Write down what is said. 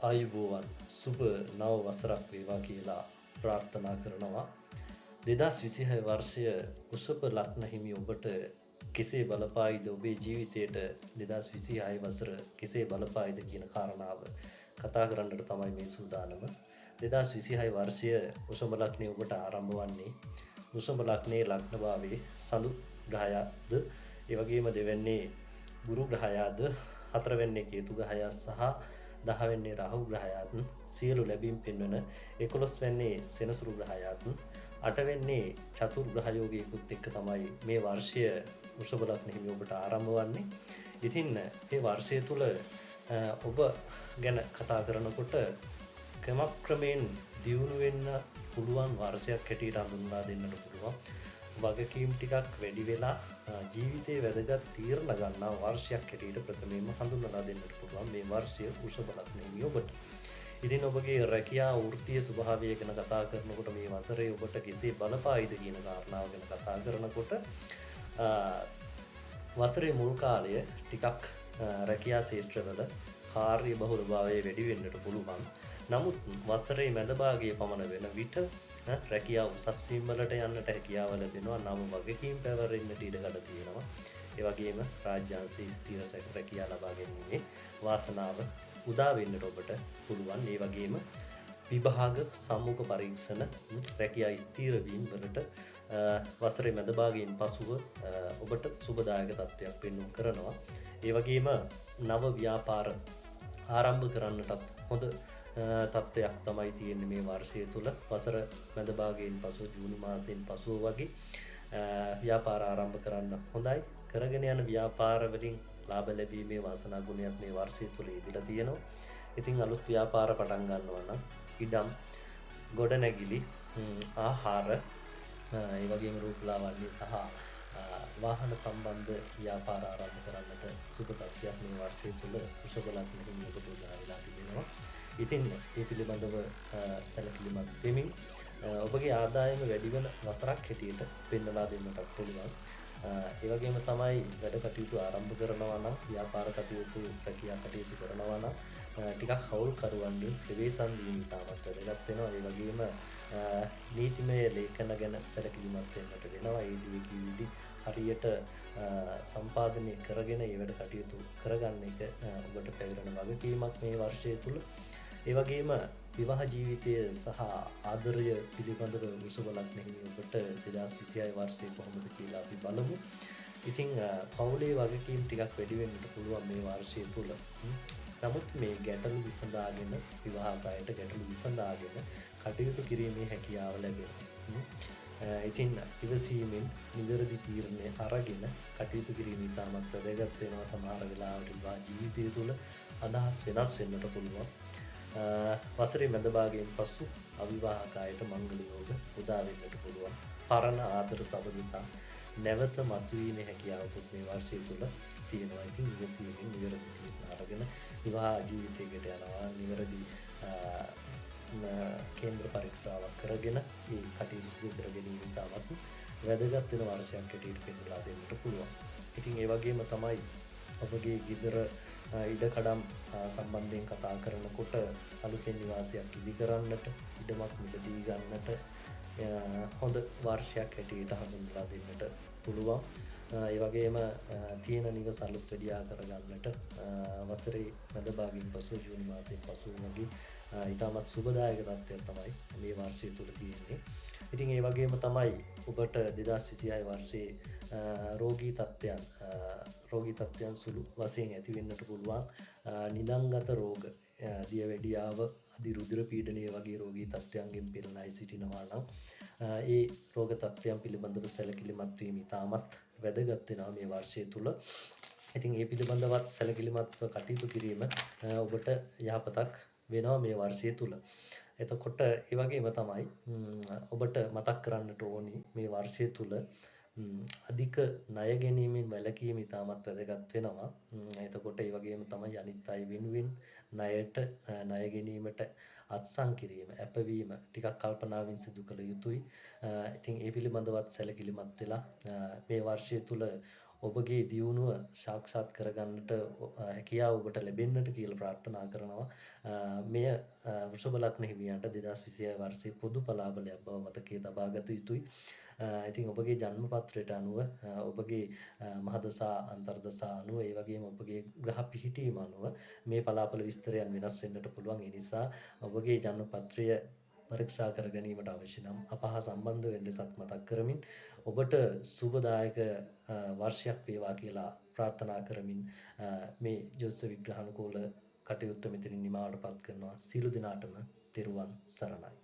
ආයුබෝවන් සුබ නව වසරක් වේවා කියලා ප්‍රාර්ථනා කරනවා. 2026 වර්ෂය උසප ලග්න හිමි ඔබට කෙසේ බලපායිද, ඔබේ ජීවිතයට 2026 වසර කෙසේ බලපායිද කියන කාරණාව කතා කරන්නට තමයි මේ සූදානම. 2026 වර්ෂය උසම ලග්නේ ඔබට ආරම්භ වන්නේ උසම ලග්නයේ ලග්න භාවයේ සඳු ග්‍රහයාද, ඒ වගේම දෙවැන්නේ ගුරු ග්‍රහයාද, හතරවැන්නේ කේතු ග්‍රහයා සහ 10 වෙන්නේ රාහු ග්‍රහයාත් සියලු ලැබීම් පෙන්වන 11 වෙන්නේ සෙනසුරු ග්‍රහයාත් 8 වෙන්නේ චතුර් ග්‍රහ යෝගයකුත් එක්ක තමයි මේ වර්ෂය වෘෂභ ලග්න හිමි ඔබට ආරම්භ වන්නේ. ඉතින් මේ වර්ෂය තුල ඔබ ගැන කතා කරනකොට ක්‍රමක්‍රමයෙන් දියුණු වෙන්න පුළුවන් වර්ෂයක් හැටියට හඳුන්වා දෙන්නට පුළුවන්. වගකීම් ටිකක් වැඩි වෙලා ජීවිතයේ වැදගත් තීරණ ගන්නා වර්ෂයක් හැටියට ප්‍රථමයෙන්ම හඳුන්වලා දෙන්නට පුළුවන් මේ වර්ෂය වෘෂභ ලග්නයේ ඔබට. ඉතින් ඔබගේ රැකියා වෘත්තීය ස්වභාවය ගැන කතා කරනකොට මේ වසරේ ඔබට කෙසේ බලපායිද කියන කාරණාව ගැන කතා කරනකොට වසරේ මුල් කාලය ටිකක් රැකියා ශාස්ත්‍රවල කාර්ය බහුලභාවය වැඩි වෙන්නට පුළුවන්. නමුත් වසරේ මැද භාගයේ පමණ වෙන විට රැකියාව උසස් වීම් වලට යන්නට හැකියාව ලැබෙනවා. නව වගකීම් පැවරෙන්නට ඉඩකඩ තියෙනවා. ඒ වගේම රාජ්‍යාංශයේ ස්ථිර රැකියාව ලබා ගැනීමේ වාසනාව උදා වෙන්නට ඔබට පුළුවන්. ඒ වගේම විභාග සම්මුඛ පරීක්ෂණ රැකියා ස්ථිර වීම වලට වසරේ මැද භාගයෙන් පසුව ඔබට සුබදායක තත්ත්වයක් පෙන්වු කරනවා. ඒ වගේම නව ව්‍යාපාර ආරම්භ කරන්නටත් හොඳ තත්ත්වයක් තමයි තියෙන්නේ මේ වර්ෂය තුල. වසර මැද භාගයෙන් පසුව ජූනි මාසයෙන් පසුව වගේ ව්‍යාපාර ආරම්භ කරන්න හොඳයි. කරගෙන යන ව්‍යාපාර වලින් ලාභ ලැබීමේ වාසනා ගුණයක් මේ වර්ෂය තුල ඉදිරියට තියෙනවා. ඉතින් අලුත් ව්‍යාපාර පටන් ගන්නවා නම් ඉඩම්, ගොඩනැගිලි, ආහාර, ඒ වගේම රූපලාවන්‍ය සහ වාහන සම්බන්ධ ව්‍යාපාර ආරම්භ කරන්නට සුබ තත්ත්වයක් මේ වර්ෂය තුල වෘෂභ ලග්න හිමියට උදා වෙලා තිබෙනවා. ඉතින් මේ පිළිබඳව සැලකිලිමත් වෙමින් ඔබගේ ආදායම වැඩි වෙන වසරක් හැටියට පෙන්වලා දෙන්නට පුළුවන්. ඒ වගේම තමයි වැඩ කටයුතු ආරම්භ කරනවා නම්, ව්‍යාපාර කටයුතු, රැකියා කටයුතු කරනවා නම් ටිකක් හවුල් කරුවන්ගේ ප්‍රවේශම් දීම ඉතාමත් වැදගත් වෙනවා. ඒ වගේම නීතිමය ලේඛන ගැන සැලකිලිමත් වෙන්නට වෙනවා. ඒ දී හරියට සම්පාදනය කරගෙන ඒ වැඩ කටයුතු කරගන්න එක ඔබට පැවරෙන වගකීමක් මේ වර්ෂය තුල. ඒ වගේම විවාහ ජීවිතය සහ ආදරය පිළිබඳව වෘෂභ ලග්න හිමි ඔබට 2026 වර්ෂයේ කොහොමද කියලා අපි බලමු. ඉතින් පවුලේ වගකීම් ටිකක් වැඩි වෙන්නට පුළුවන් මේ වර්ෂය තුල. නමුත් මේ ගැටලු විසඳාගෙන, විවාහකයට ගැටලු විසඳාගෙන කටයුතු කිරීමේ හැකියාව ලැබෙනවා. ඉතින් ඉවසීමෙන් නිවැරදි තීරණය අරගෙන කටයුතු කිරීම ඉතාමත් වැදගත් වෙනවා. සමහර වෙලාවට විවාහ ජීවිතය තුළ අදහස් වෙනස් වෙන්නට පුළුවන්. වසරේ මැද භාගයෙන් පසු අවිවාහක අයට මංගල යෝග උදා වෙන්නට පුළුවන්. පරණ ආදර සබඳතා නැවත මතුවීමේ හැකියාවකුත් මේ වර්ෂය තුළ තියෙනවා. ඉතින් ඉවසීමෙන් නිවැරදි තීරණ අරගෙන විවාහ ජීවිතයකට යනවා. නිවැරදි කේන්ද්‍ර පරීක්ෂාවක් කරගෙන ඒ කටයුතු සිදු කර ගැනීම ඉතාමත් වැදගත් වෙන වර්ෂයක් හැටියට පෙන්වලා දෙන්නට පුළුවන්. ඉතින් ඒ වගේම තමයි ඔබගේ ගෙදර ඉඩකඩම් සම්බන්ධයෙන් කතා කරනකොට අලුතෙන් නිවාසයක් ඉදි කරන්නට, ඉඩමක් මිලදී ගන්නට හොඳ වර්ෂයක් හැටියට හඳුන්වලා දෙන්නට පුළුවන්. ඒ වගේම තියෙන නිවස අලුත් වැඩියා කරගන්නට වසරේ මැද භාගයෙන් පසු ජූනි මාසයෙන් පසු වගේ ඉතාමත් සුබදායක තත්ත්වයක් තමයි මේ වර්ෂය තුල තියෙන්නේ. ඉතින් ඒ වගේම තමයි ඔබට 2026 වර්ෂයේ රෝගී තත්ත්වයන් සුළු වශයෙන් ඇති වෙන්නට පුළුවන්. නිදන්ගත රෝග, දියවැඩියාව, අධිරුධිර පීඩනය වගේ රෝගී තත්ත්වයන්ගෙන් පෙළෙන අය සිටිනවා නම් ඒ රෝග තත්ත්වයන් පිළිබඳව සැලකිලිමත් වීම ඉතාමත් වැදගත් වෙනවා මේ වර්ෂය තුල. ඉතින් ඒ පිළිබඳවත් සැලකිලිමත්ව කටයුතු කිරීම ඔබට යහපතක් වෙනවා මේ වර්ෂය තුල. එතකොට ඒ වගේම තමයි ඔබට මතක් කරන්නට ඕනි මේ වර්ෂය තුල අධික ණය ගැනීමෙන් වැළකීම ඉතාමත් වැදගත් වෙනවා. එතකොට ඒ වගේම තමයි අනිත් අය වෙනුවෙන් ණය ගැනීමට අත්සන් කිරීම, අපවීම ටිකක් කල්පනාවෙන් සිදු කළ යුතුයි. ඉතින් ඒ පිළිබඳවත් සැලකිලිමත් වෙලා මේ වර්ෂය තුල ඔබගේ දියුණුව සාක්ෂාත් කරගන්නට හැකියාව ඔබට ලැබෙන්නට කියලා ප්‍රාර්ථනා කරනවා. මෙය වෘෂභ ලග්න හිමියන්ට 2026 වර්ෂයේ පොදු පලාබලයක් බව මතකයේ තබා ගත යුතුයි. ඉතින් ඔබගේ ජන්ම පත්‍රයට අනුව ඔබගේ මහදසා අන්තර්දසා අනුව ඒ වගේම ඔබගේ ග්‍රහ පිහිටීම අනුව මේ පලාපල විස්තරයන් වෙනස් වෙන්නට පුළුවන්. ඒ නිසා ඔබගේ ජන්ම පත්‍රය පරීක්ෂා කර ගැනීමට අවශ්‍ය නම් අප හා සම්බන්ධ වෙන්න ලෙසත් මතක් කරමින් ඔබට සුබදායක වර්ෂයක් වේවා කියලා ප්‍රාර්ථනා කරමින් මේ ජ්‍යොතිෂ විග්‍රහානුකූල කටයුත්ත මෙතනින් නිමාවට පත් කරනවා. සියලු දෙනාටම තෙරුවන් සරණයි.